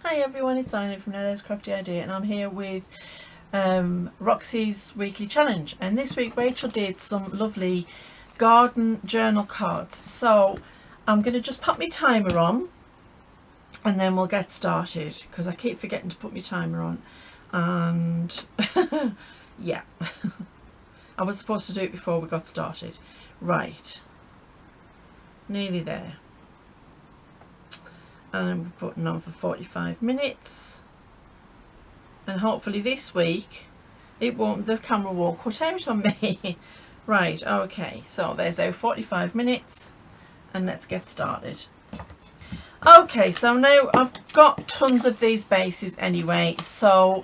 Hi everyone, it's Ina from Now There's Crafty Idea, and I'm here with Roxy's weekly challenge. And this week Rachel did some lovely garden journal cards. So I'm going to just put my timer on and then we'll get started, because I keep forgetting to put my timer on. And yeah, I was supposed to do it before we got started. Right, nearly there. And I'm putting on for 45 minutes, and hopefully this week the camera won't cut out on me. Right, okay, so there's our 45 minutes and let's get started. Okay, so now I've got tons of these bases anyway, so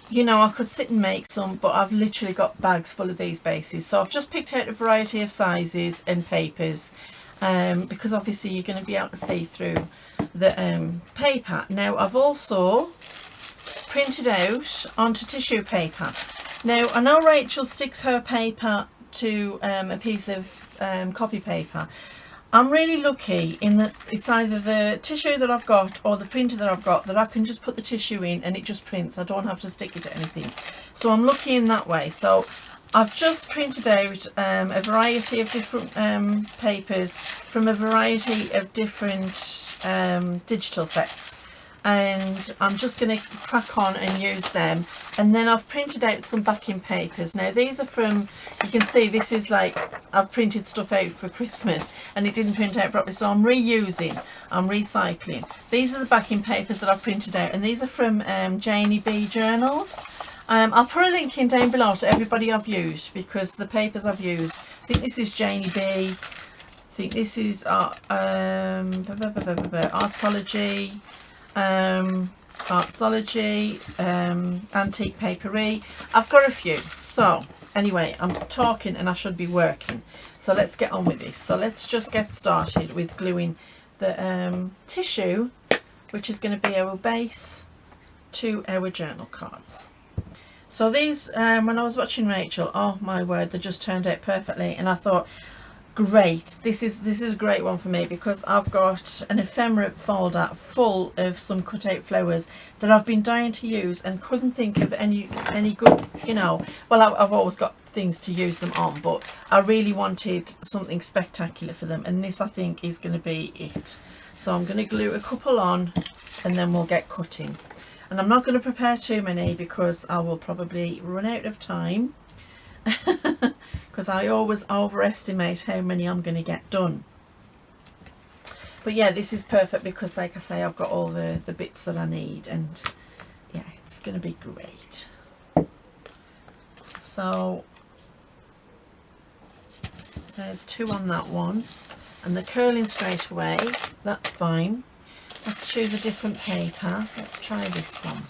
you know I could sit and make some, but I've literally got bags full of these bases. So I've just picked out a variety of sizes and papers, because obviously you're going to be able to see through the paper. Now I've also printed out onto tissue paper. Now I know Rachel sticks her paper to a piece of copy paper. I'm really lucky in that it's either the tissue that I've got or the printer that I've got that I can just put the tissue in and it just prints. I don't have to stick it to anything. So I'm lucky in that way. So I've just printed out a variety of different papers from a variety of different digital sets, and I'm just going to crack on and use them. And then I've printed out some backing papers. Now these are from, you can see this is like I've printed stuff out for Christmas and it didn't print out properly, so I'm reusing, I'm recycling. These are the backing papers that I've printed out, and these are from Janie B journals. I'll put a link in down below to everybody I've used, because the papers I've used, I think this is Janie B, I think this is Artsology, Antique Papery. I've got a few. So anyway, I'm talking and I should be working, so let's get on with this. So let's just get started with gluing the tissue, which is going to be our base, to our journal cards. So these, when I was watching Rachel, oh my word, they just turned out perfectly, and I thought, great, this is a great one for me, because I've got an ephemera folder full of some cut out flowers that I've been dying to use and couldn't think of any good, you know, well I've always got things to use them on, but I really wanted something spectacular for them, and this I think is going to be it. So I'm going to glue a couple on and then we'll get cutting. And I'm not going to prepare too many because I will probably run out of time, because I always overestimate how many I'm going to get done. But yeah, this is perfect because, like I say, I've got all the bits that I need, and yeah, it's going to be great. So there's two on that one, and the curling straight away, that's fine. Let's choose a different paper. Let's try this one.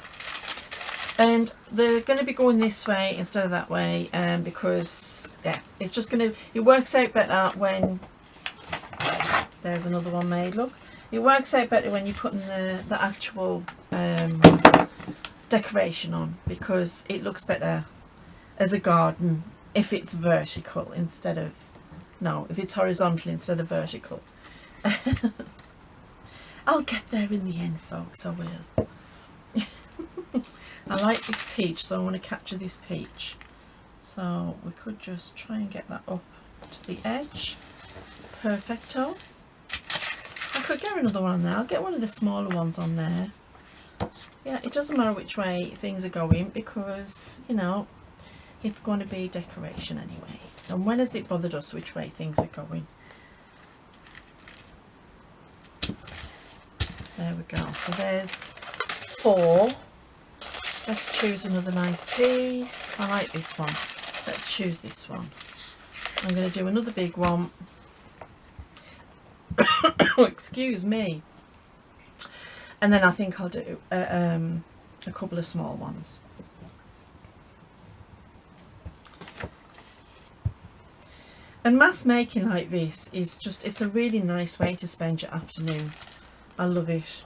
And they're going to be going this way instead of that way, because yeah, it's just going to, it works out better when, there's another one made, look, it works out better when you're putting the actual decoration on, because it looks better as a garden if it's vertical instead of, no, if it's horizontal instead of vertical. I'll get there in the end, folks, I will. I like this peach, so I want to capture this peach. So we could just try and get that up to the edge. Perfecto. I could get another one on there. I'll get one of the smaller ones on there. Yeah, it doesn't matter which way things are going, because, you know, it's going to be decoration anyway. And when has it bothered us which way things are going? There we go. So there's 4. Let's choose another nice piece. I like this one. Let's choose this one. I'm going to do another big one. Excuse me. And then I think I'll do a couple of small ones. And mass making like this is just, it's a really nice way to spend your afternoon. I love it.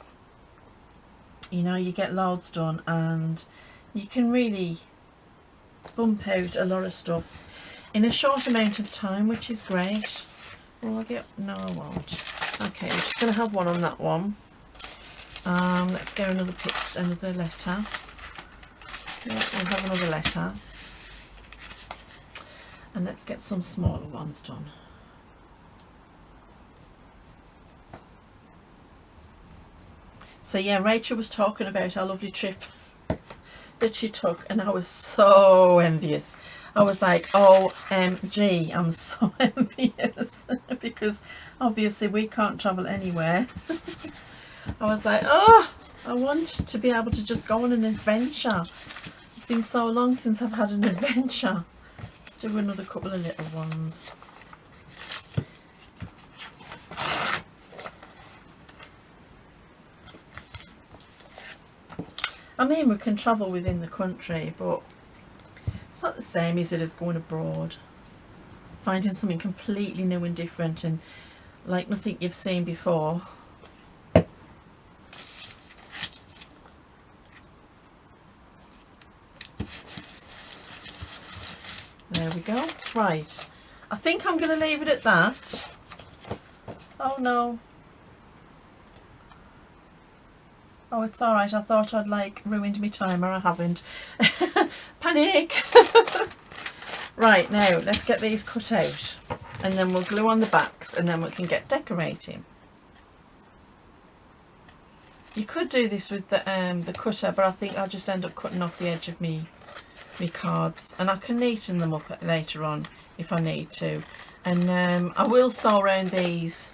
You know, you get loads done and you can really bump out a lot of stuff in a short amount of time, which is great. Will I get, no I won't. Okay, I'm just going to have one on that one. Let's get another picture, another letter. Yeah, we'll have another letter. And let's get some smaller ones done. So yeah, Rachel was talking about our lovely trip that she took, and I was so envious. I was like, OMG, I'm so envious because obviously we can't travel anywhere. I was like, oh, I want to be able to just go on an adventure. It's been so long since I've had an adventure. Let's do another couple of little ones. I mean, we can travel within the country, but it's not the same, is it, as going abroad? Finding something completely new and different and like nothing you've seen before. There we go. Right. I think I'm going to leave it at that. Oh no. Oh, it's alright. I thought I'd like ruined my timer. I haven't. Panic! Right, now let's get these cut out and then we'll glue on the backs and then we can get decorating. You could do this with the cutter, but I think I'll just end up cutting off the edge of me cards, and I can neaten them up later on if I need to. And I will sew around these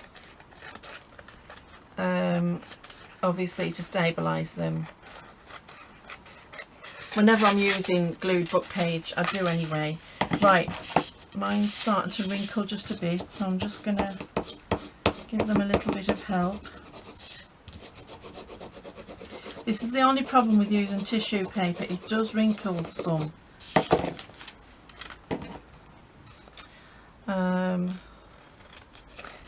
obviously to stabilise them. Whenever I'm using glued book page, I do anyway. Right, mine's starting to wrinkle just a bit, so I'm just going to give them a little bit of help. This is the only problem with using tissue paper, it does wrinkle some.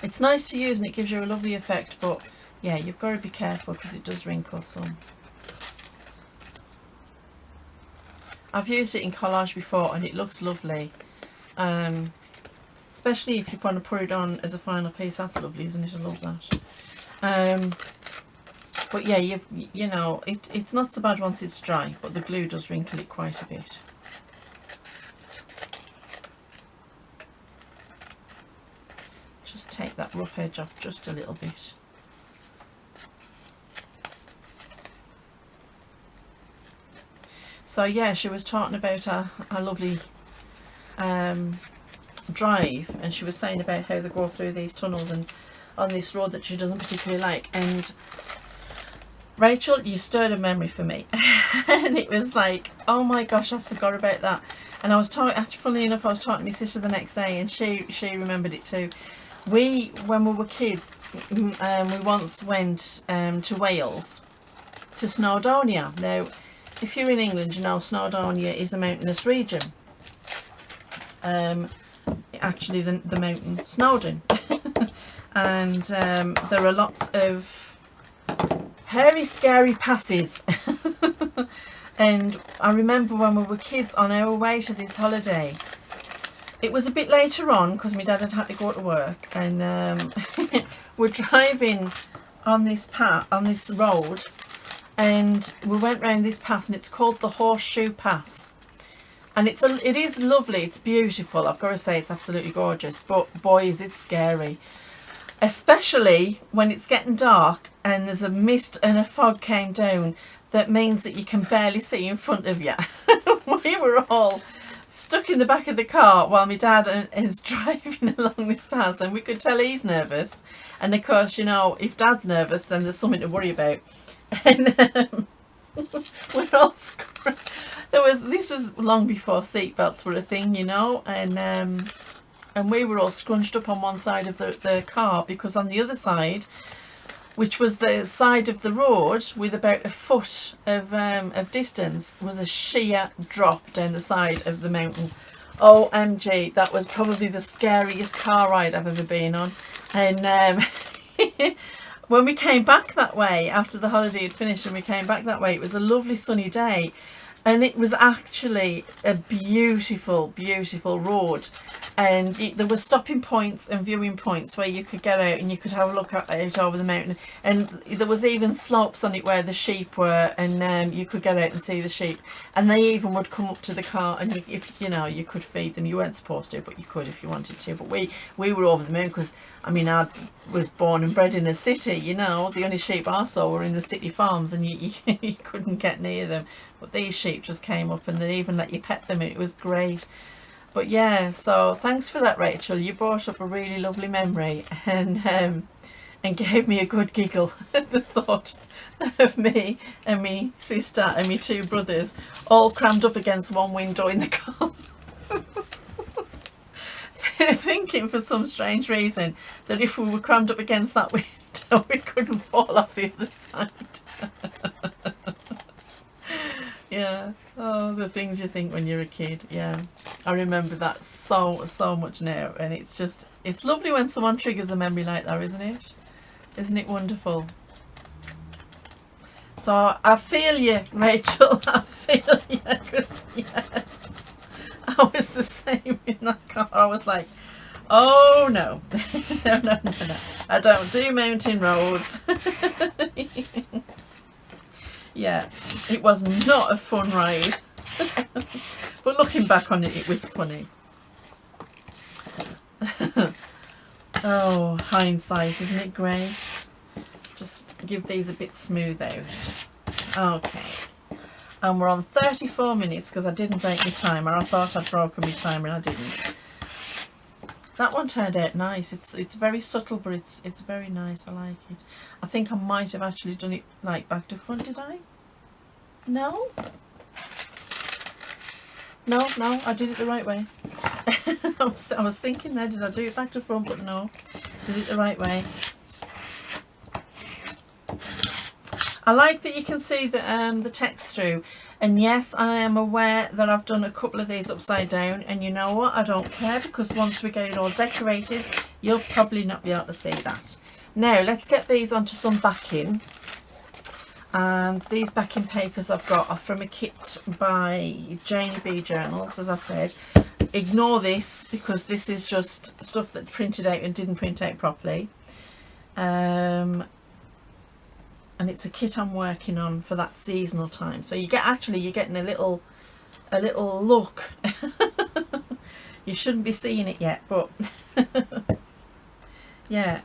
It's nice to use and it gives you a lovely effect, but yeah, you've got to be careful because it does wrinkle some. I've used it in collage before and it looks lovely, especially if you want to put it on as a final piece. That's lovely, isn't it? I love that. But yeah, you know, it's not so bad once it's dry, but the glue does wrinkle it quite a bit. Just take that rough edge off just a little bit. So yeah, she was talking about a lovely drive, and she was saying about how they go through these tunnels and on this road that she doesn't particularly like. And Rachel, you stirred a memory for me. And it was like, oh my gosh, I forgot about that. And I was talking, actually, funnily enough, I was talking to my sister the next day and she remembered it too. When we were kids, we once went to Wales, to Snowdonia. Now, if you're in England, you know Snowdonia is a mountainous region. Actually, the mountain Snowdon. And there are lots of hairy, scary passes. And I remember when we were kids on our way to this holiday, it was a bit later on because my dad had to go to work, and we're driving on this path, on this road, and we went round this pass, and it's called the Horseshoe Pass. And it is lovely, it's beautiful, I've got to say, it's absolutely gorgeous, but boy is it scary. Especially when it's getting dark and there's a mist and a fog came down that means that you can barely see in front of you. We were all stuck in the back of the car while my dad is driving along this pass, and we could tell he's nervous. And of course, you know, if dad's nervous, then there's something to worry about. And we're all this was long before seatbelts were a thing, you know, and we were all scrunched up on one side of the car, because on the other side, which was the side of the road with about a foot of distance, was a sheer drop down the side of the mountain. OMG, that was probably the scariest car ride I've ever been on. And when we came back that way, after the holiday had finished and we came back that way, it was a lovely sunny day. and it was actually a beautiful, beautiful road, and there were stopping points and viewing points where you could get out and you could have a look out over the mountain, and there was even slopes on it where the sheep were, and you could get out and see the sheep, and they even would come up to the car, and if you know, you could feed them. You weren't supposed to, but you could if you wanted to. But we were over the moon because, I mean, I was born and bred in a city, you know. The only sheep I saw were in the city farms, and you couldn't get near them. But these sheep just came up, and they even let you pet them. It was great. But yeah, so thanks for that, Rachel. You brought up a really lovely memory, and gave me a good giggle at the thought of me and me sister and me two brothers all crammed up against one window in the car. Thinking for some strange reason that if we were crammed up against that window we couldn't fall off the other side. Yeah. Oh, the things you think when you're a kid. Yeah, I remember that so much now, and it's lovely when someone triggers a memory like that, isn't it? Isn't it wonderful? So I feel you, Rachel. I feel you, because yeah, I was the same in that car. I was like, oh no, no, I don't do mountain roads. Yeah, it was not a fun ride. But looking back on it, it was funny. Oh, hindsight, isn't it great? Just give these a bit smooth out. Okay. And we're on 34 minutes because I didn't break my timer. I thought I'd broken my timer and I didn't. That one turned out nice. It's very subtle, but it's very nice. I like it. I think I might have actually done it like back to front, did I? No? No, I did it the right way. I was thinking there, did I do it back to front? But no, did it the right way. I like that you can see the text through, and yes, I am aware that I've done a couple of these upside down, and you know what, I don't care, because once we get it all decorated you'll probably not be able to see that. Now let's get these onto some backing, and these backing papers I've got are from a kit by Janie B Journals, as I said. Ignore this because this is just stuff that printed out and didn't print out properly. And it's a kit I'm working on for that seasonal time. So you're getting a little look. You shouldn't be seeing it yet, but yeah,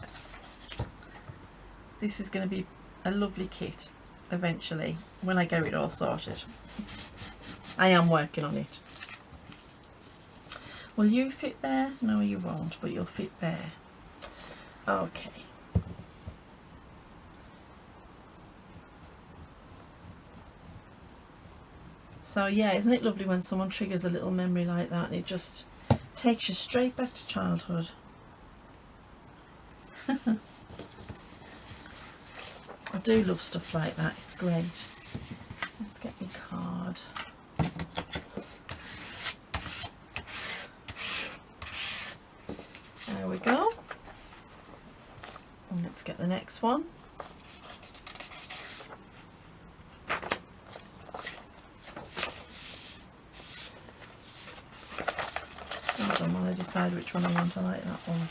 this is going to be a lovely kit eventually when I get it all sorted. I am working on it. Will you fit there? No, you won't, but you'll fit there. Okay. So yeah, isn't it lovely when someone triggers a little memory like that and it just takes you straight back to childhood. I do love stuff like that, it's great. Let's get my card. There we go. And let's get the next one. Hold on while I decide which one I want. I like that one.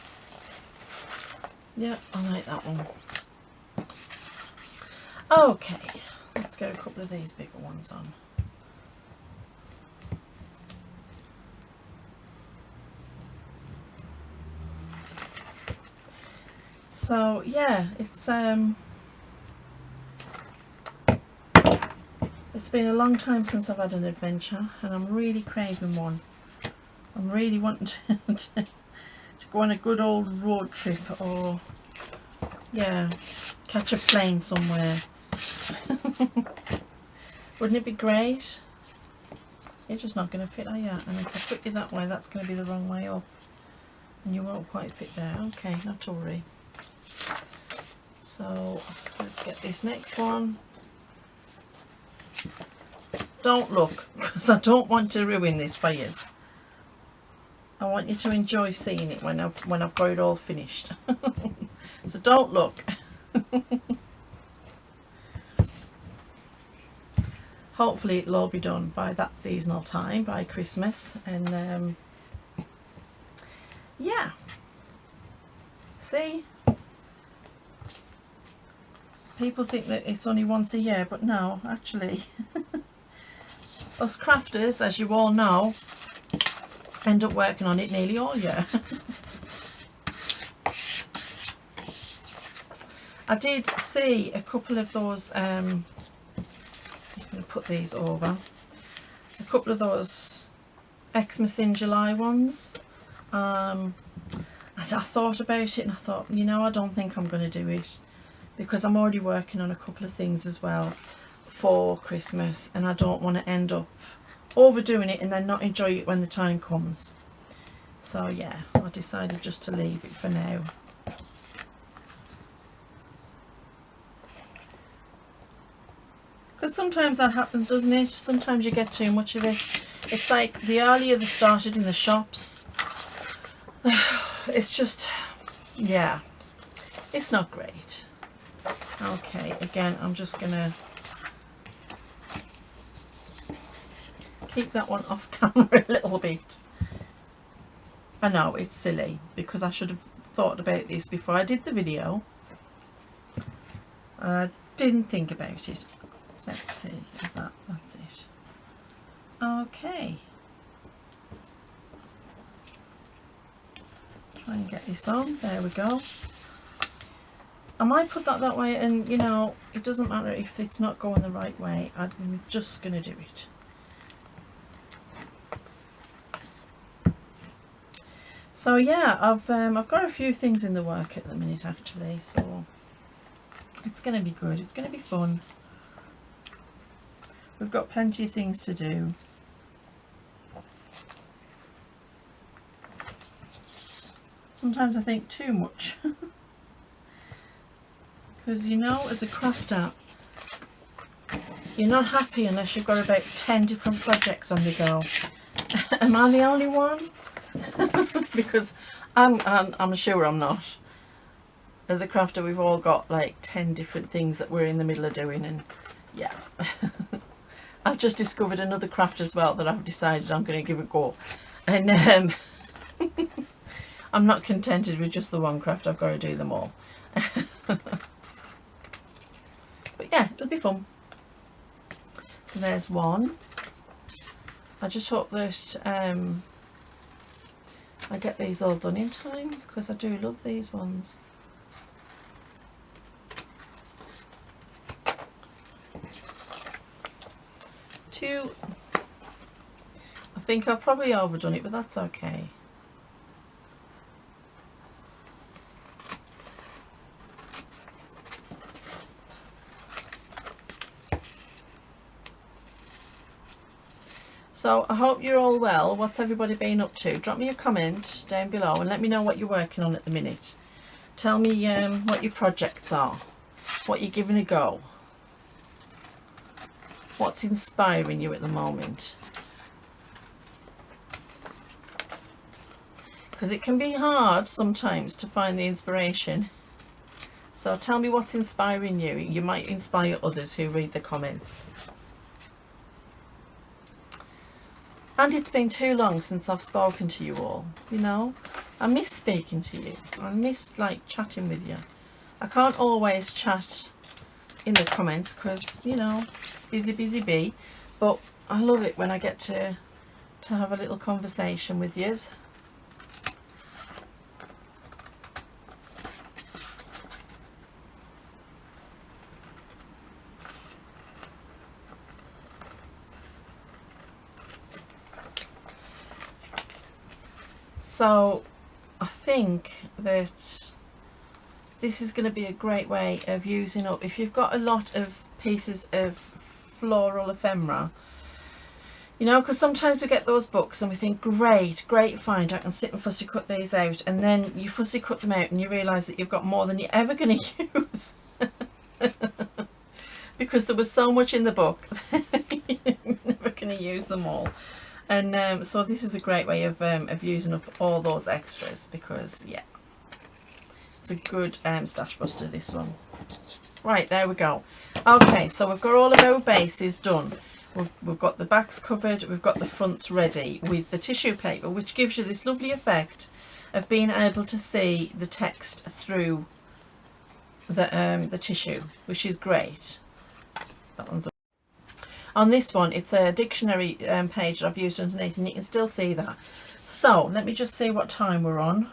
Yeah, I like that one. Okay, let's get a couple of these bigger ones on. So yeah, it's been a long time since I've had an adventure, and I'm really craving one. I'm really wanting to go on a good old road trip, or yeah, catch a plane somewhere. Wouldn't it be great? You're just not going to fit, are you? And if I put you that way, that's going to be the wrong way up, and you won't quite fit there. Okay, not to worry. So let's get this next one. Don't look, because I don't want to ruin this for you. I want you to enjoy seeing it when I've got it all finished. So don't look. hopefully it'll all be done by that seasonal time, by Christmas. And yeah, see, people think that it's only once a year, but no, actually us crafters, as you all know, end up working on it nearly all year. I did see a couple of those, I'm just going to put these over, a couple of those Xmas in July ones. And I thought about it and I thought, you know, I don't think I'm going to do it, because I'm already working on a couple of things as well for Christmas, and I don't want to end up overdoing it and then not enjoy it when the time comes. So yeah, I decided just to leave it for now. Because sometimes that happens, doesn't it? Sometimes you get too much of it. It's like the earlier they started in the shops, it's just, yeah, it's not great. Okay, again, I'm just gonna keep that one off camera a little bit. I know it's silly, because I should have thought about this before I did the video. I didn't think about it. Let's see, is that's it. Okay. Try and get this on, there we go. I might put that way, and you know, it doesn't matter if it's not going the right way, I'm just going to do it. So yeah, I've got a few things in the work at the minute actually, so it's going to be good, it's going to be fun. We've got plenty of things to do. Sometimes I think too much. Because you know, as a crafter, you're not happy unless you've got about 10 different projects on the go. Am I the only one? Because I'm sure I'm not. As a crafter, we've all got like 10 different things that we're in the middle of doing, and yeah. I've just discovered another craft as well that I've decided I'm going to give a go, and I'm not contented with just the one craft, I've got to do them all. But yeah, it'll be fun. So there's one. I just hope that I get these all done in time, because I do love these ones. Two. I think I've probably overdone it, but that's okay. So I hope you're all well. What's everybody been up to? Drop me a comment down below and let me know what you're working on at the minute. Tell me what your projects are, what you're giving a go, what's inspiring you at the moment. Because it can be hard sometimes to find the inspiration. So tell me what's inspiring you. You might inspire others who read the comments. And it's been too long since I've spoken to you all, you know. I miss speaking to you. I miss like chatting with you. I can't always chat in the comments because, you know, busy bee. But I love it when I get to have a little conversation with yous. So I think that this is going to be a great way of using up, if you've got a lot of pieces of floral ephemera, you know, because sometimes we get those books and we think, great find, I can sit and fussy cut these out, and then you fussy cut them out and you realise that you've got more than you're ever going to use. Because there was so much in the book, you're never going to use them all. And so this is a great way of using up all those extras, because yeah, it's a good stash buster, this one. Right, there we go. Okay, so we've got all of our bases done. We've got the backs covered, we've got the fronts ready with the tissue paper, which gives you this lovely effect of being able to see the text through the tissue, which is great. That one's on this one. It's a dictionary page that I've used underneath, and you can still see that. So let me just see what time we're on.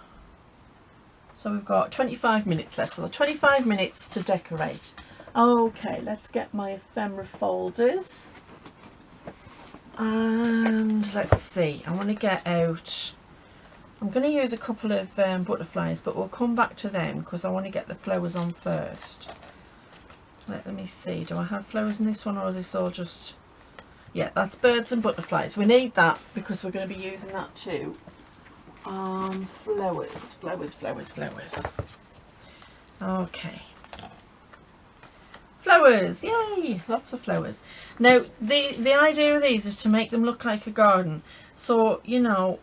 So we've got 25 minutes left, so the 25 minutes to decorate. Okay, let's get my ephemera folders. And let's see, I want to get out, I'm going to use a couple of butterflies, but we'll come back to them because I want to get the flowers on first. Let me see, do I have flowers in this one, or is this all just, yeah, that's birds and butterflies. We need that because we're going to be using that too. Flowers. Okay. Flowers, yay, lots of flowers. Now the idea of these is to make them look like a garden, so you know,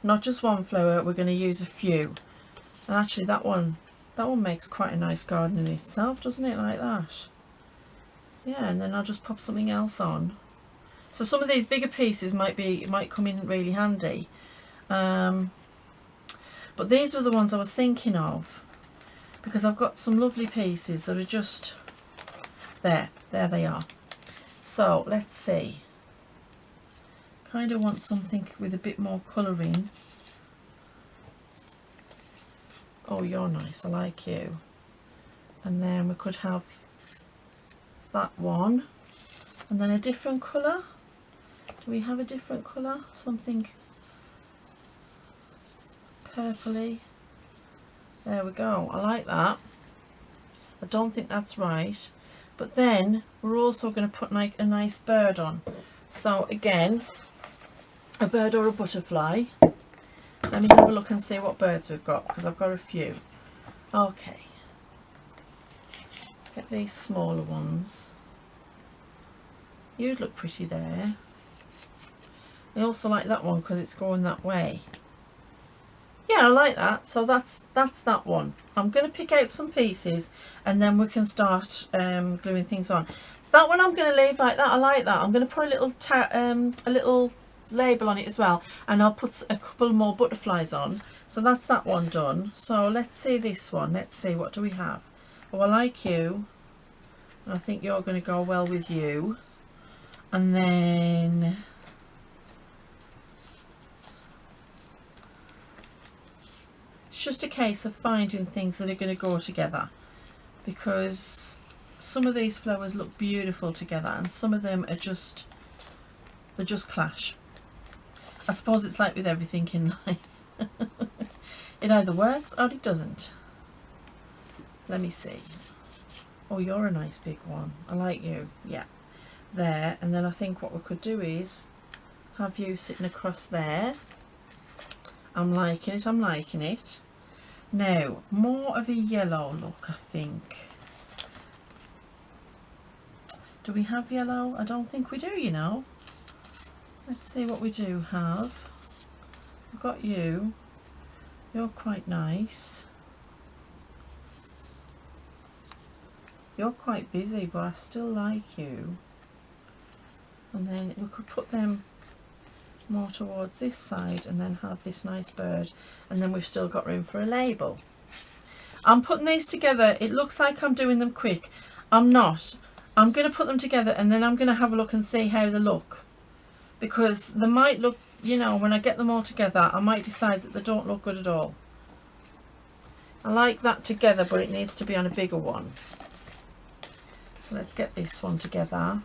not just one flower, we're going to use a few. And actually that one makes quite a nice garden in itself, doesn't it, like that? Yeah, and then I'll just pop something else on. So some of these bigger pieces might come in really handy, but these were the ones I was thinking of because I've got some lovely pieces that are just there they are. So let's see, kind of want something with a bit more colouring. Oh, you're nice, I like you. And then we could have that one, and then a different colour. Do we have a different colour? Something purpley. There we go, I like that. I don't think that's right. But then we're also going to put like a nice bird on. So again, a bird or a butterfly. Let me have a look and see what birds we've got, because I've got a few. Okay. Let's get these smaller ones. You'd look pretty there. I also like that one because it's going that way. Yeah, I like that. So that's that one. I'm going to pick out some pieces and then we can start gluing things on. That one I'm going to leave like that. I like that. I'm going to put a little label on it as well, and I'll put a couple more butterflies on. So that's that one done. So let's see this one. Let's see, what do we have? Oh, I like you. I think you're going to go well with you. And then it's just a case of finding things that are going to go together, because some of these flowers look beautiful together and some of them are just, they just clash. I suppose it's like with everything in life. It either works or it doesn't. Let me see. Oh, you're a nice big one. I like you. Yeah, there. And then I think what we could do is have you sitting across there. I'm liking it, I'm liking it. Now, more of a yellow look, I think. Do we have yellow? I don't think we do, you know. Let's see what we do have. I've got you. You're quite nice. You're quite busy, but I still like you. And then we could put them more towards this side and then have this nice bird, and then we've still got room for a label. I'm putting these together. It looks like I'm doing them quick. I'm not. I'm going to put them together and then I'm going to have a look and see how they look, because they might look, you know, when I get them all together I might decide that they don't look good at all. I like that together, but it needs to be on a bigger one. So let's get this one together.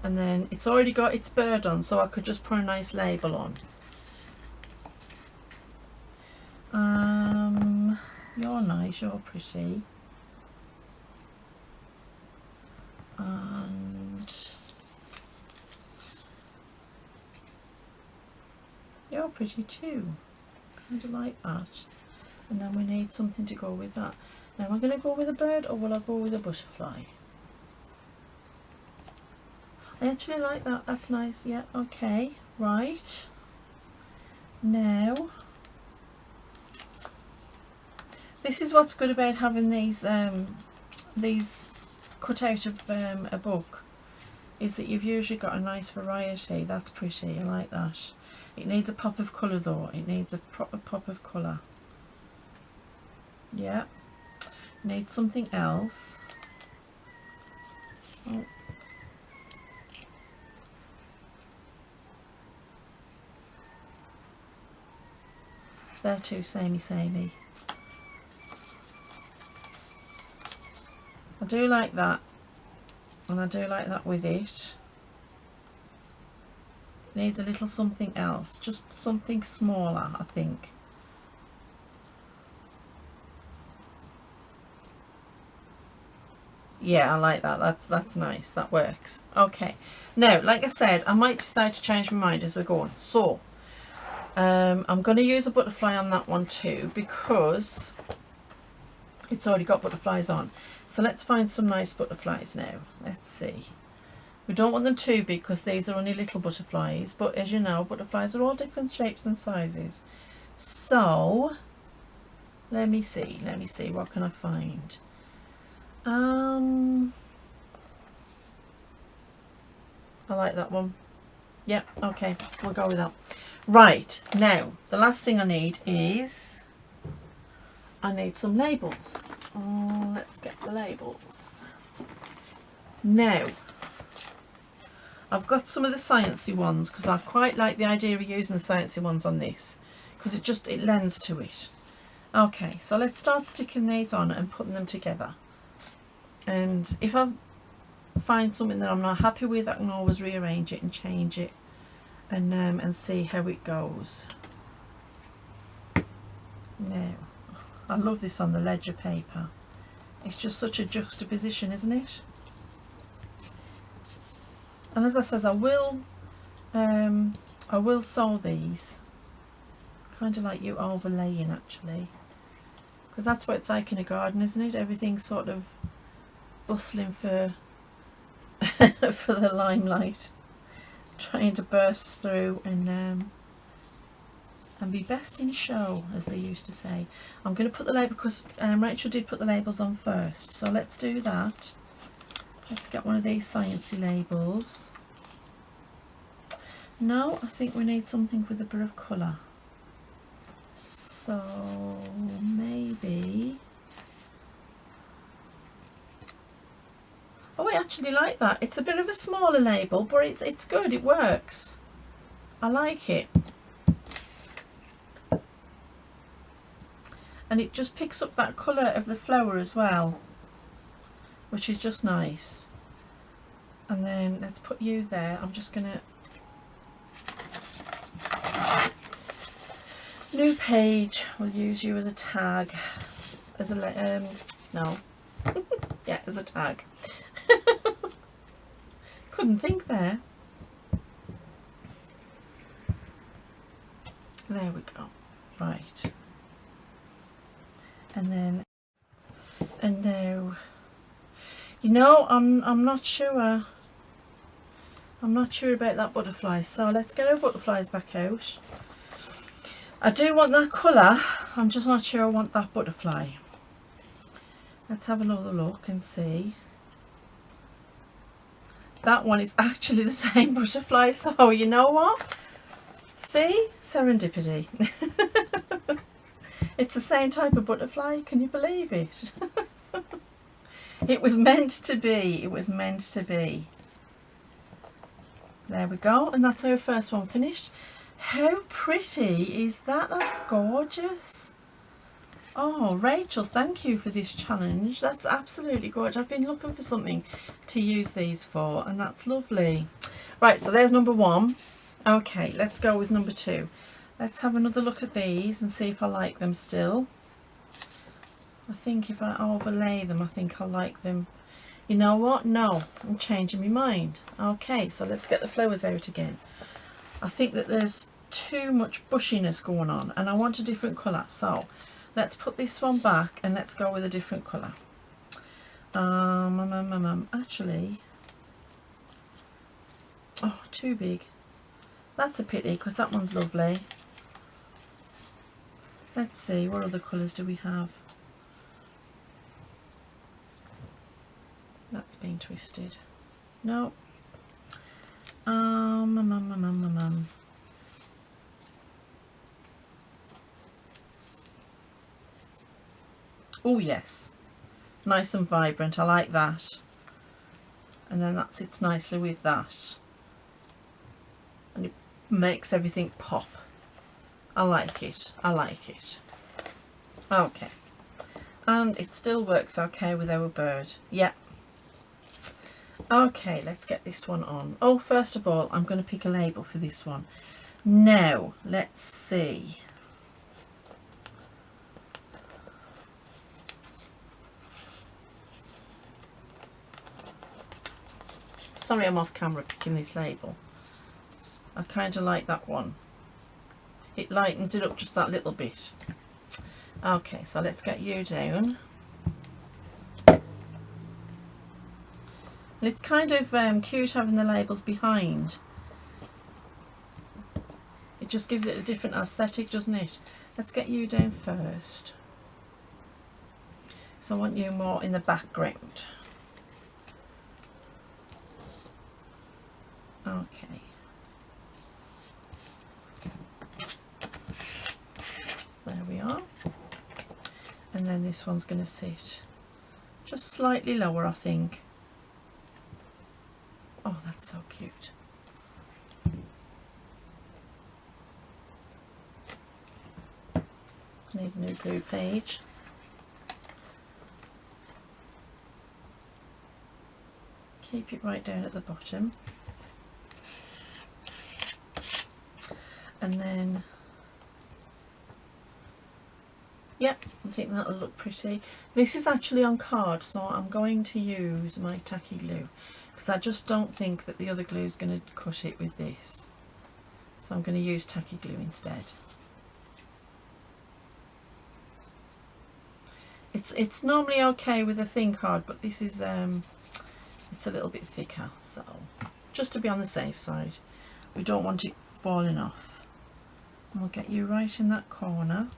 And then it's already got its bird on, so I could just put a nice label on. You're nice, you're pretty. And you're pretty too. Kind of like that. And then we need something to go with that. Now, am I going to go with a bird or will I go with a butterfly? I actually like that. That's nice. Yeah, okay. Right. Now, this is what's good about having these cut out of a book. is that you've usually got a nice variety. That's pretty, I like that. It needs a pop of colour though, it needs a proper pop of colour. Yeah, needs something else. Oh. They're too samey. I do like that, and I do like that with it. Needs a little something else, just something smaller, I think. Yeah, I like that. That's nice. That works. Okay. Now, like I said, I might decide to change my mind as we go on. So, I'm going to use a butterfly on that one too, because it's already got butterflies on. So let's find some nice butterflies now. Let's see. We don't want them too big because these are only little butterflies, but as you know, butterflies are all different shapes and sizes. So let me see, what can I find? I like that one. Yep, okay, we'll go with that. Right, now the last thing I need is I need some labels. Let's get the labels. Now I've got some of the sciencey ones because I quite like the idea of using the sciencey ones on this because it lends to it. Okay, so let's start sticking these on and putting them together. And if I find something that I'm not happy with, I can always rearrange it and change it and see how it goes. Now, I love this on the ledger paper. It's just such a juxtaposition, isn't it? And as I says, I will sew these, kind of like you overlaying actually, because that's what it's like in a garden, isn't it? Everything's sort of bustling for for the limelight, trying to burst through and be best in show, as they used to say. I'm going to put the label because Rachel did put the labels on first, so let's do that. Let's get one of these sciencey labels. No, I think we need something with a bit of colour. So maybe... Oh, I actually like that. It's a bit of a smaller label, but it's good. It works. I like it. And it just picks up that colour of the flower as well, which is just nice. And then let's put you there. I'm just gonna new page. We'll use you as a tag, as a no, yeah, as a tag. Couldn't think there. There we go. Right. And then, and now, you know, I'm not sure. I'm not sure about that butterfly, so let's get our butterflies back out. I do want that colour, I'm just not sure I want that butterfly. Let's have another look and see. That one is actually the same butterfly, so you know what? See? Serendipity. It's the same type of butterfly, can you believe it? It was meant to be, it was meant to be. There we go, and that's our first one finished. How pretty is that? That's gorgeous. Oh, Rachel, thank you for this challenge. That's absolutely gorgeous. I've been looking for something to use these for, and that's lovely. Right, so there's number one. Okay, let's go with number two. Let's have another look at these and see if I like them still. I think if I overlay them, I think I like them. You know what? No, I'm changing my mind. Okay, so let's get the flowers out again. I think that there's too much bushiness going on and I want a different colour. So let's put this one back and let's go with a different colour. Actually, oh, too big. That's a pity because that one's lovely. Let's see, what other colours do we have? That's been twisted. No, Oh yes, nice and vibrant, I like that. And then that sits nicely with that. And it makes everything pop. I like it, I like it. Okay. And it still works okay with our bird. Yeah. Okay, let's get this one on. Oh, first of all, I'm going to pick a label for this one. Now, let's see. Sorry, I'm off camera picking this label. I kind of like that one. It lightens it up just that little bit. Okay, so let's get you down. And it's kind of cute having the labels behind. It just gives it a different aesthetic, doesn't it? Let's get you down first. So I want you more in the background. Okay. There we are. And then this one's going to sit just slightly lower, I think. Oh, that's so cute. I need a new glue page. Keep it right down at the bottom. And then, yep, I think that'll look pretty. This is actually on card, so I'm going to use my tacky glue because I just don't think that the other glue is going to cut it with this. So I'm going to use tacky glue instead. It's normally okay with a thin card, but this is it's a little bit thicker, so just to be on the safe side, we don't want it falling off. And we'll get you right in that corner.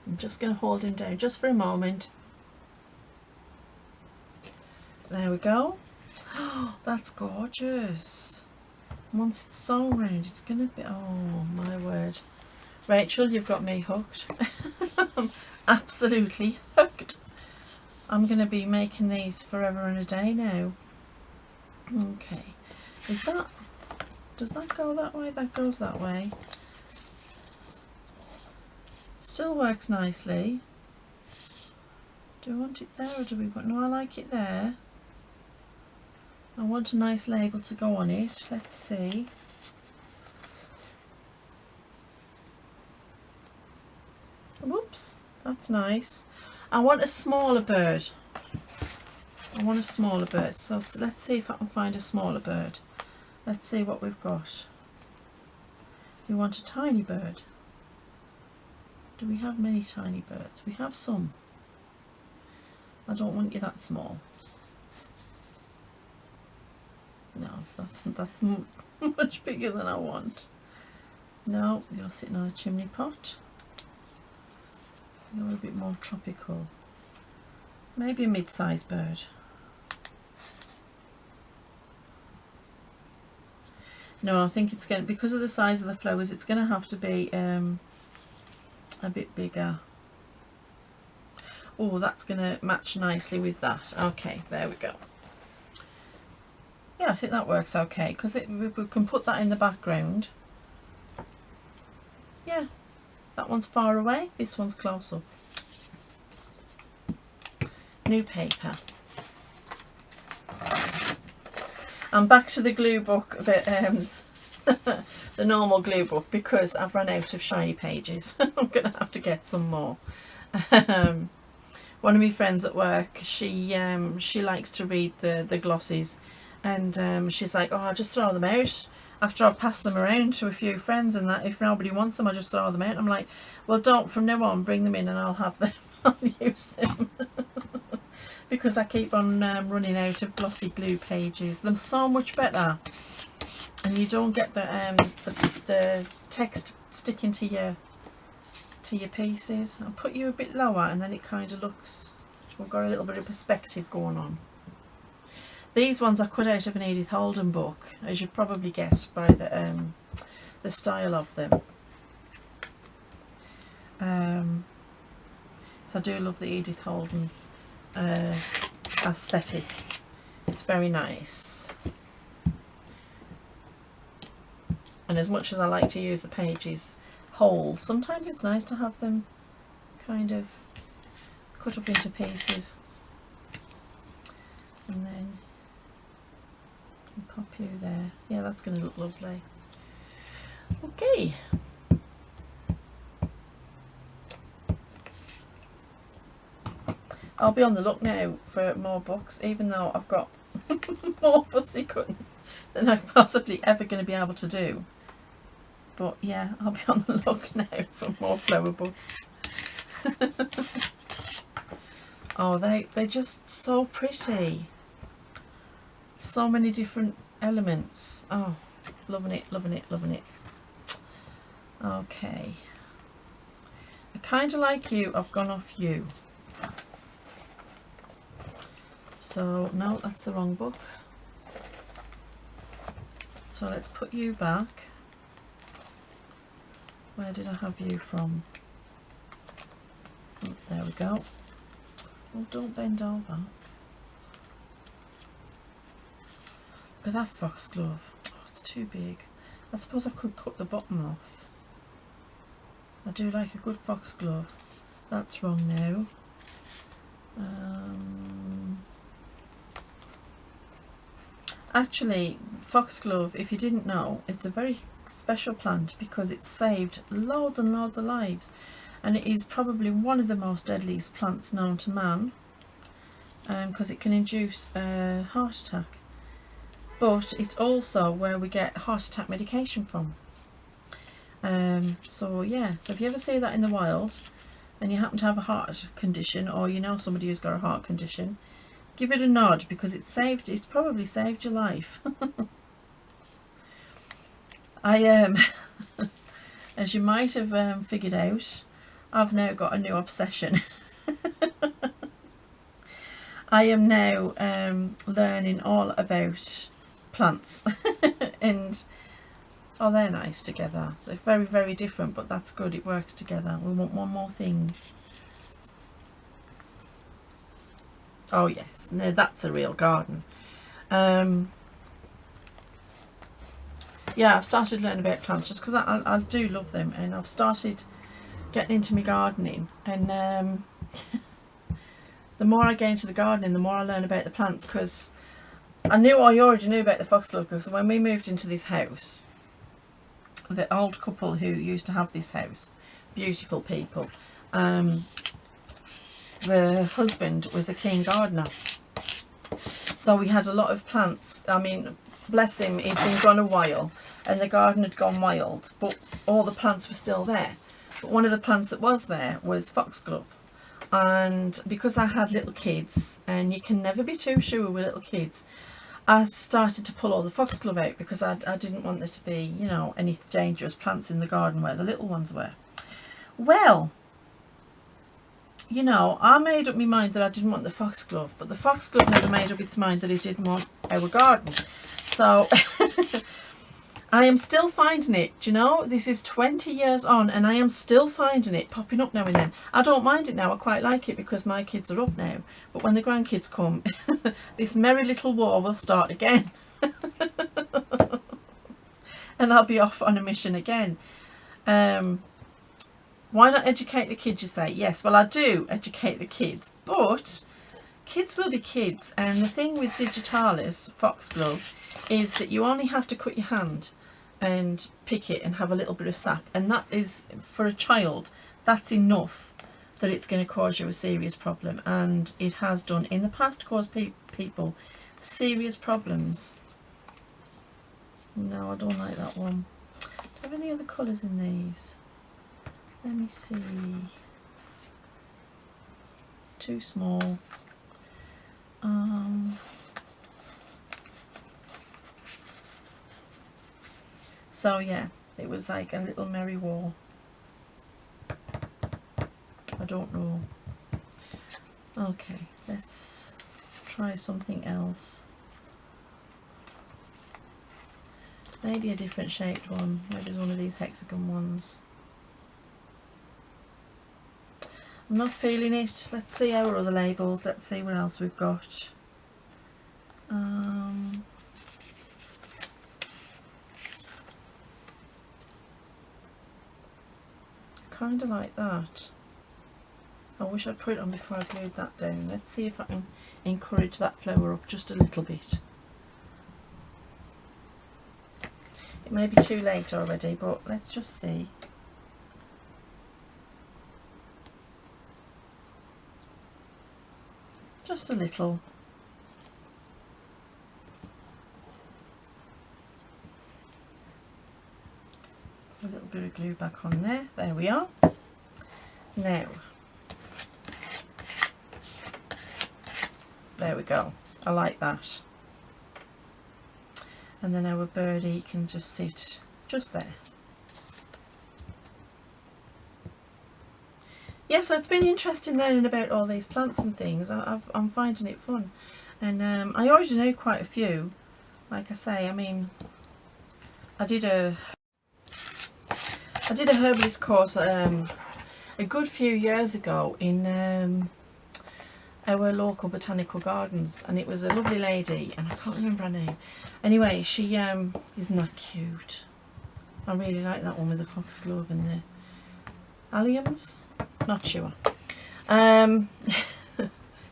I'm just going to hold him down just for a moment. There we go. Oh, that's gorgeous. Once it's sewn round, it's going to be, oh my word. Rachel, you've got me hooked. I'm absolutely hooked. I'm going to be making these forever and a day now. Okay. Is that, does that go that way? That goes that way. Still works nicely. Do we want it there or do we want, no, I like it there. I want a nice label to go on it. Let's see. Whoops, that's nice. I want a smaller bird. I want a smaller bird. So let's see if I can find a smaller bird. Let's see what we've got. We want a tiny bird. Do we have many tiny birds? We have some. I don't want you that small. No, that's much bigger than I want. No, you're sitting on a chimney pot. You're a bit more tropical. Maybe a mid-sized bird. No, I think it's going to, because of the size of the flowers, it's going to have to be a bit bigger. Oh, that's going to match nicely with that. Okay, there we go. Yeah, I think that works okay because we can put that in the background. Yeah, that one's far away, this one's close up. New paper. I'm back to the glue book, the normal glue book, because I've run out of shiny pages. I'm going to have to get some more. One of my friends at work, she likes to read the glosses, and she's like, oh, I'll just throw them out after I've passed them around to a few friends, and that if nobody wants them I just throw them out. I'm like, well, don't, from now on bring them in and I'll have them. I'll use them. Because I keep on running out of glossy glue pages. They're so much better, and you don't get the text sticking to your pieces. I'll put you a bit lower, and then it kind of looks, we've got a little bit of perspective going on. These ones are cut out of an Edith Holden book, as you've probably guessed by the style of them. So I do love the Edith Holden aesthetic. It's very nice. And as much as I like to use the pages whole, sometimes it's nice to have them kind of cut up into pieces. And then pop you there. Yeah, that's going to look lovely. Okay. I'll be on the look now for more books, even though I've got more fussy cutting than I'm possibly ever going to be able to do. But yeah, I'll be on the look now for more flower books. Oh, they're just so pretty. So many different elements. Oh, loving it, loving it, loving it. Okay. I kind of like you, I've gone off you. So, no, that's the wrong book. So let's put you back. Where did I have you from? Oh, there we go. Oh, don't bend over. Look at that foxglove. Oh, it's too big. I suppose I could cut the bottom off. I do like a good foxglove. That's wrong now. Actually, foxglove, if you didn't know, it's a very special plant because it's saved loads and loads of lives, and it is probably one of the most deadliest plants known to man, because it can induce a heart attack. But it's also where we get heart attack medication from. So yeah, so if you ever see that in the wild and you happen to have a heart condition, or you know somebody who's got a heart condition, give it a nod, because it's probably saved your life. I as you might have figured out, I've now got a new obsession. I am now learning all about plants. And oh, they're nice together. They're very, very different, but that's good, it works together. We want one more thing. Oh yes, no, that's a real garden. Yeah, I've started learning about plants just because I do love them, and I've started getting into my gardening, and the more I get into the gardening, the more I learn about the plants, because I already knew about the foxglove, because when we moved into this house, the old couple who used to have this house, beautiful people, the husband was a keen gardener, so we had a lot of plants. I mean, bless him, he'd been gone a while and the garden had gone wild, but all the plants were still there. But one of the plants that was there was foxglove, and because I had little kids, and you can never be too sure with little kids, I started to pull all the foxglove out, because I didn't want there to be, you know, any dangerous plants in the garden where the little ones were. Well, you know, I made up my mind that I didn't want the foxglove, but the foxglove never made up its mind that it didn't want our garden. So I am still finding it, do you know, this is 20 years on, and I am still finding it popping up now and then. I don't mind it now, I quite like it because my kids are up now, but when the grandkids come, this merry little war will start again. And I'll be off on a mission again. Why not educate the kids, you say? Yes, well, I do educate the kids, but kids will be kids. And the thing with digitalis foxglove is that you only have to cut your hand and pick it and have a little bit of sap, and that is, for a child, that's enough that it's going to cause you a serious problem, and it has done in the past caused people serious problems. No, I don't like that one. Do I have any other colours in these? Let me see. Too small. So yeah, it was like a little merry war. I don't know. Okay, let's try something else. Maybe a different shaped one. Maybe it's one of these hexagon ones. I'm not feeling it. Let's see our other labels. Let's see what else we've got. Kind of like that. I wish I'd put it on before I glued that down. Let's see if I can encourage that flower up just a little bit. It may be too late already, but let's just see. Just a little. A little bit of glue back on there. There we are. Now, there we go. I like that. And then our birdie can just sit just there. Yeah, so it's been interesting learning about all these plants and things. I'm finding it fun, and I already know quite a few. Like I say, I mean, I did a herbalist course a good few years ago in our local botanical gardens, and it was a lovely lady, and I can't remember her name. Anyway, she is not cute. I really like that one with the foxglove and the alliums. Not sure.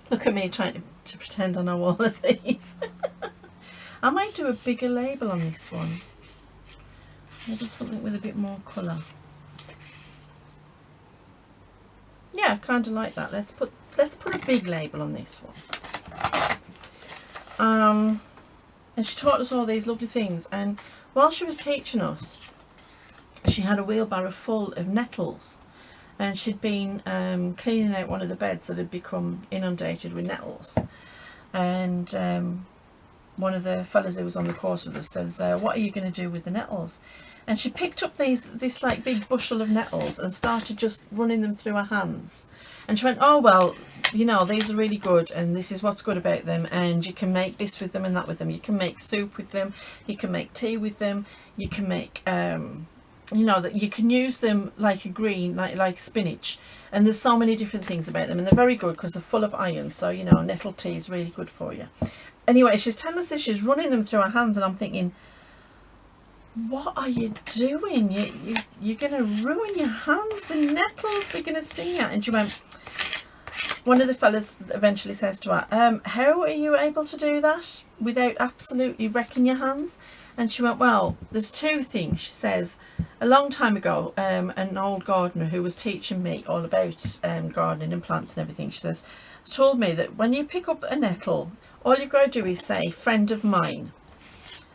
Look at me trying to pretend I know all of these. I might do a bigger label on this one. Maybe something with a bit more colour. Yeah, kind of like that. Let's put a big label on this one. And she taught us all these lovely things, and while she was teaching us, she had a wheelbarrow full of nettles, and she'd been cleaning out one of the beds that had become inundated with nettles, and one of the fellas who was on the course with us says, what are you going to do with the nettles? And she picked up this like big bushel of nettles and started just running them through her hands. And she went, oh well, you know, these are really good, and this is what's good about them, and you can make this with them and that with them. You can make soup with them, you can make tea with them, you can make you know, that you can use them like a green, like spinach, and there's so many different things about them, and they're very good because they're full of iron, so you know, nettle tea is really good for you. Anyway, she's telling us this, she's running them through her hands, and I'm thinking, what are you doing? You're going to ruin your hands. The nettles, they're going to sting you. And she went, one of the fellas eventually says to her, how are you able to do that without absolutely wrecking your hands? And she went, well, there's two things. She says, a long time ago, an old gardener who was teaching me all about gardening and plants and everything, she says, told me that when you pick up a nettle, all you've got to do is say, friend of mine,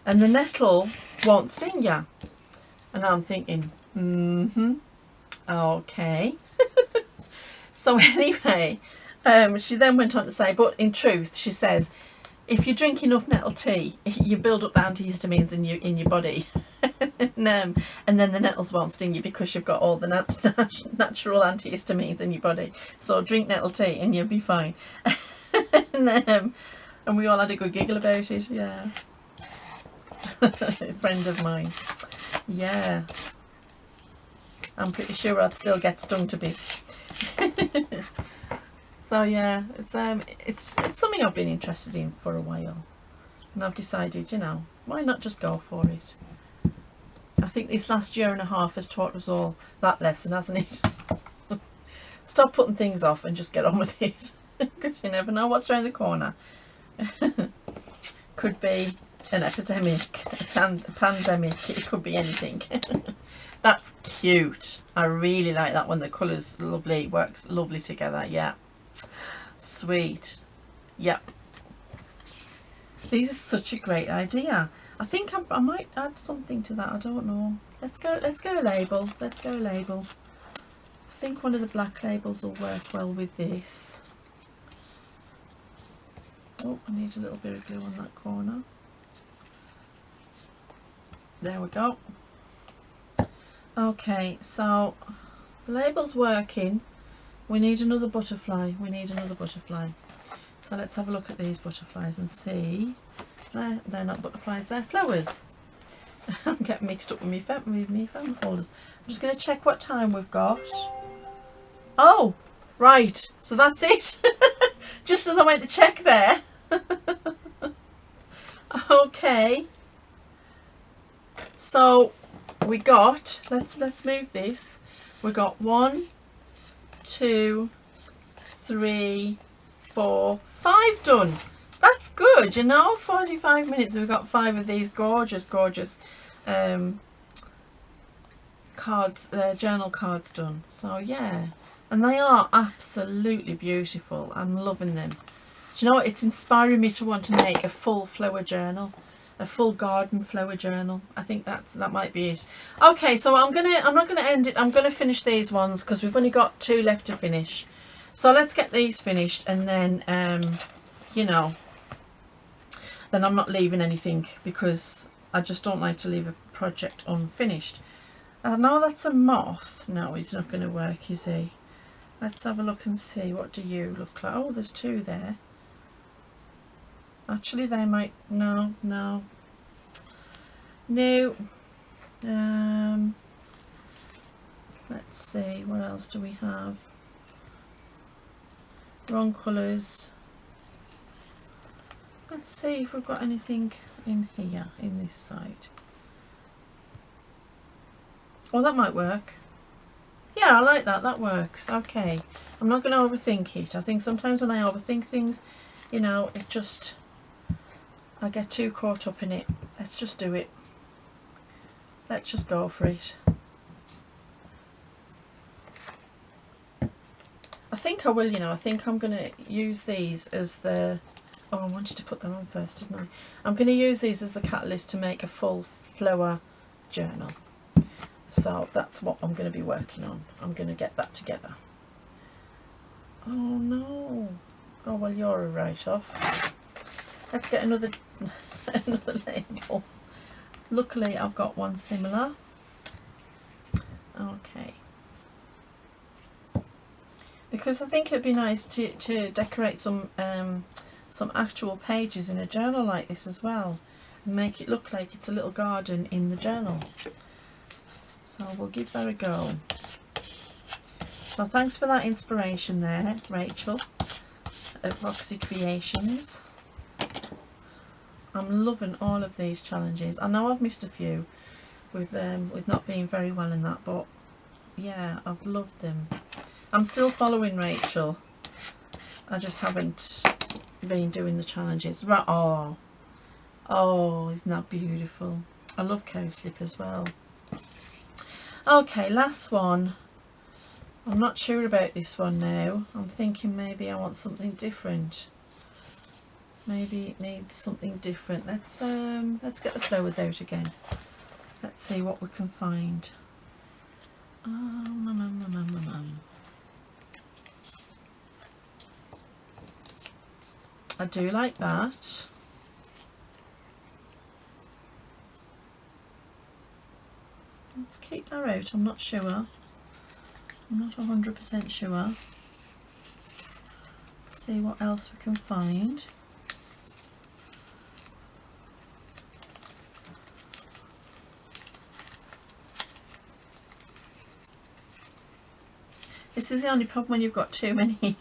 and the nettle won't sting you. And I'm thinking, okay. So anyway, she then went on to say, but in truth, she says, if you drink enough nettle tea, you build up the antihistamines in your body, and then the nettles won't sting you because you've got all the natural antihistamines in your body. So drink nettle tea and you'll be fine. And we all had a good giggle about it. Yeah. Friend of mine. Yeah. I'm pretty sure I'd still get stung to bits. So yeah, it's something I've been interested in for a while, and I've decided, you know, why not just go for it? I think this last year and a half has taught us all that lesson, hasn't it? Stop putting things off and just get on with it, because you never know what's around the corner. Could be an epidemic, a pandemic, it could be anything. That's cute. I really like that one. The colours lovely, works lovely together. Yeah, sweet. Yep, these are such a great idea. I think I might add something to that. I don't know. Let's go label. Let's go label. I think one of the black labels will work well with this. Oh, I need a little bit of glue on that corner. There we go. Okay, so the label's working. We need another butterfly. We need another butterfly. So let's have a look at these butterflies and see. They're not butterflies, they're flowers. I'm getting mixed up with me family folders. I'm just going to check what time we've got. Oh, right. So that's it. Just as I went to check there. Okay. So we got, let's move this. We got 1, 2, 3, 4, 5 done. That's good, you know. 45 minutes. We've got 5 of these gorgeous cards, journal cards done. So yeah, and they are absolutely beautiful. I'm loving them. Do you know what? It's inspiring me to want to make a full flower journal, a full garden flower journal. I think that might be it. Okay, so I'm not gonna end it. I'm gonna finish these ones because we've only got 2 left to finish. So let's get these finished, and then you know, then I'm not leaving anything, because I just don't like to leave a project unfinished. No, that's a moth. No, he's not going to work, is he? Let's have a look and see. What do you look like? Oh, there's 2 there. Actually, they might... No. Let's see. What else do we have? Wrong colours. Let's see if we've got anything in here, in this side. Oh, that might work. Yeah, I like that. That works. Okay. I'm not going to overthink it. I think sometimes when I overthink things, you know, it just... I get too caught up in it. Let's just do it. Let's just go for it. I think I will, you know. I think I'm going to use these as the... Oh, I wanted to put them on first, didn't I? I'm going to use these as the catalyst to make a full flower journal. So that's what I'm going to be working on. I'm going to get that together. Oh no. Oh well, you're a write-off. Let's get another label. Luckily I've got one similar. Okay. Because I think it'd be nice to decorate some actual pages in a journal like this as well, and make it look like it's a little garden in the journal. So we'll give that a go. So thanks for that inspiration there, Rachel at Roxy Creations. I'm loving all of these challenges. I know I've missed a few with not being very well in that, but yeah, I've loved them. I'm still following Rachel. I just haven't been doing the challenges. Right? Oh, isn't that beautiful? I love cowslip as well. Okay, last one. I'm not sure about this one now. I'm thinking maybe I want something different. Maybe it needs something different. Let's get the flowers out again. Let's see what we can find. I do like that. Let's keep that out. I'm not sure. I'm not 100% sure. Let's see what else we can find. This is the only problem when you've got too many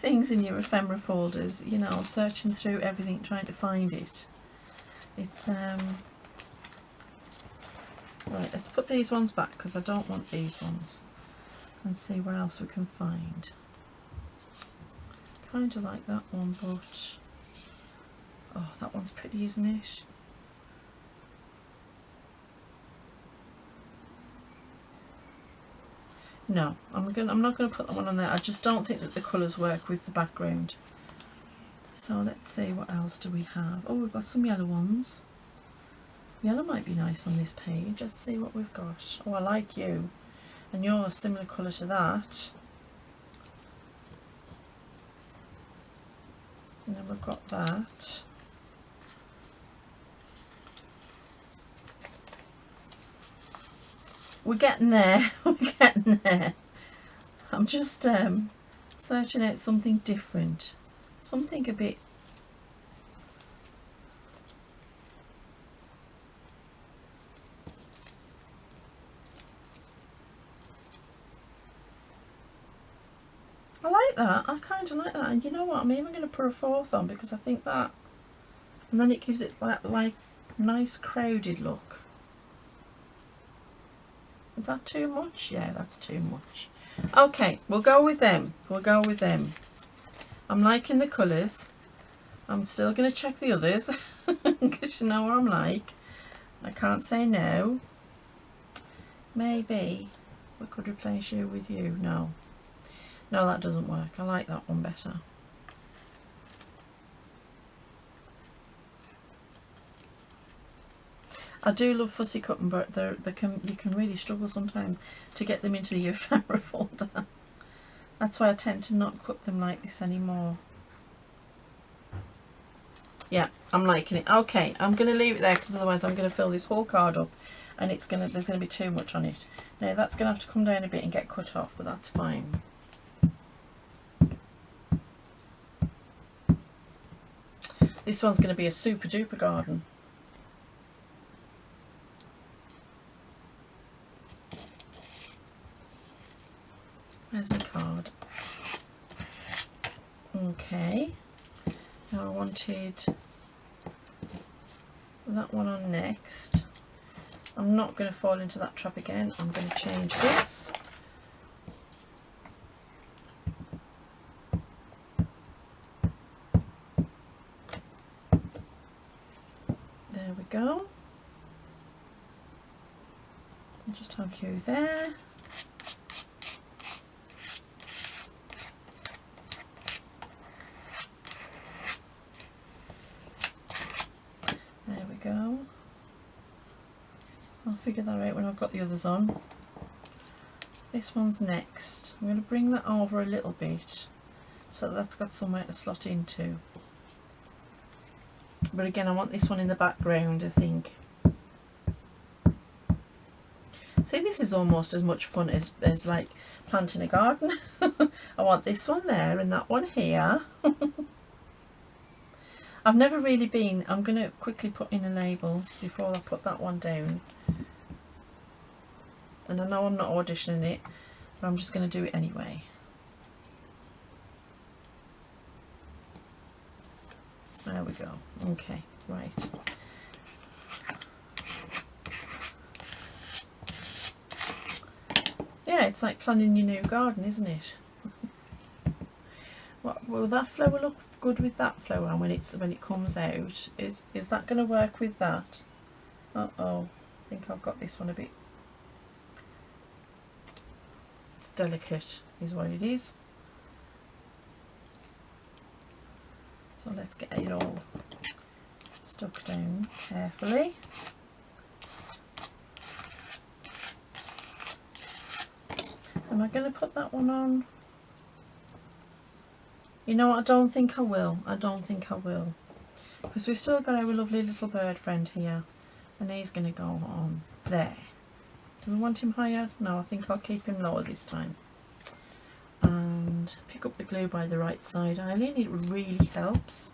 things in your ephemera folders, you know, searching through everything trying to find it. It's right, let's put these ones back because I don't want these ones, and see what else we can find. Kind of like that one, but oh, that one's pretty, isn't it? No, I'm not going to put that one on there. I just don't think that the colours work with the background. So let's see, what else do we have? Oh, we've got some yellow ones. Yellow might be nice on this page. Let's see what we've got. Oh, I like you. And you're a similar colour to that. And then we've got that. We're getting there. We're getting there. I'm just searching out something different. Something a bit... I like that. I kind of like that. And you know what? I'm even going to put a 4th on because I think that, and then it gives it like nice crowded look. Is that too much? Yeah, that's too much. Okay, we'll go with them. We'll go with them. I'm liking the colours. I'm still going to check the others because you know what I'm like. I can't say no. Maybe we could replace you with you. No. No, that doesn't work. I like that one better. I do love fussy cutting, but you can really struggle sometimes to get them into your ephemera folder. That's why I tend to not cut them like this anymore. Yeah, I'm liking it. Okay, I'm going to leave it there because otherwise I'm going to fill this whole card up and there's going to be too much on it. Now that's going to have to come down a bit and get cut off, but that's fine. This one's going to be a super duper garden. There's the card. Okay. Now I wanted that one on next. I'm not going to fall into that trap again. I'm going to change this. There we go. I'll just have you there. There we go. I'll figure that out when I've got the others on. This one's next. I'm going to bring that over a little bit so that's got somewhere to slot into. But again, I want this one in the background, I think. See, this is almost as much fun as like planting a garden. I want this one there and that one here. I've never really been, I'm going to quickly put in a label before I put that one down. And I know I'm not auditioning it, but I'm just going to do it anyway. There we go. Okay, right. Yeah, it's like planning your new garden, isn't it? What, will that flower look good with that flower when it comes out? Is that going to work with that? Uh-oh, I think I've got this one a bit. It's delicate, is what it is. So let's get it all stuck down carefully. Am I going to put that one on? You know what, I don't think I will. I don't think I will. Because we've still got our lovely little bird friend here. And he's going to go on there. Do we want him higher? No, I think I'll keep him lower this time. And pick up the glue by the right side, Eileen. It really helps.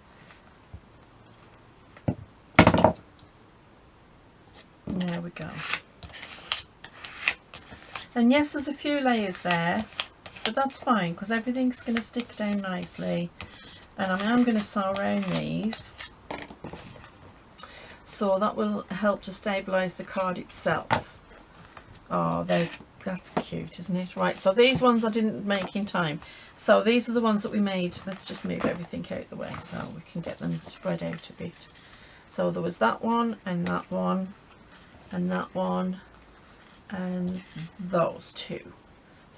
There we go. And yes, there's a few layers there, but that's fine because everything's going to stick down nicely. And I am going to sew around these, so that will help to stabilise the card itself. Oh, that's cute, isn't it? Right, so these ones I didn't make in time. So these are the ones that we made. Let's just move everything out of the way so we can get them spread out a bit. So there was that one and that one and that one and those two.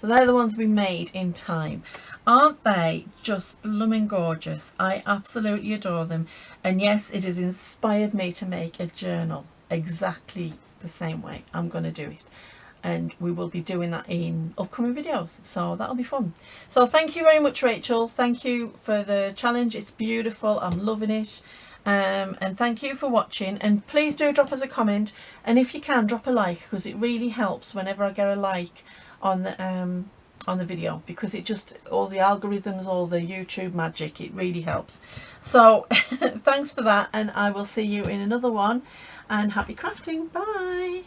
So they're the ones we made in time. Aren't they just blooming gorgeous? I absolutely adore them. And yes, it has inspired me to make a journal exactly the same way. I'm going to do it. And we will be doing that in upcoming videos. So that'll be fun. So thank you very much, Rachel. Thank you for the challenge. It's beautiful. I'm loving it. And thank you for watching, and please do drop us a comment, and if you can, drop a like, because it really helps whenever I get a like on the video, because it just, all the algorithms, all the YouTube magic, it really helps. So thanks for that, and I will see you in another one, and happy crafting. Bye.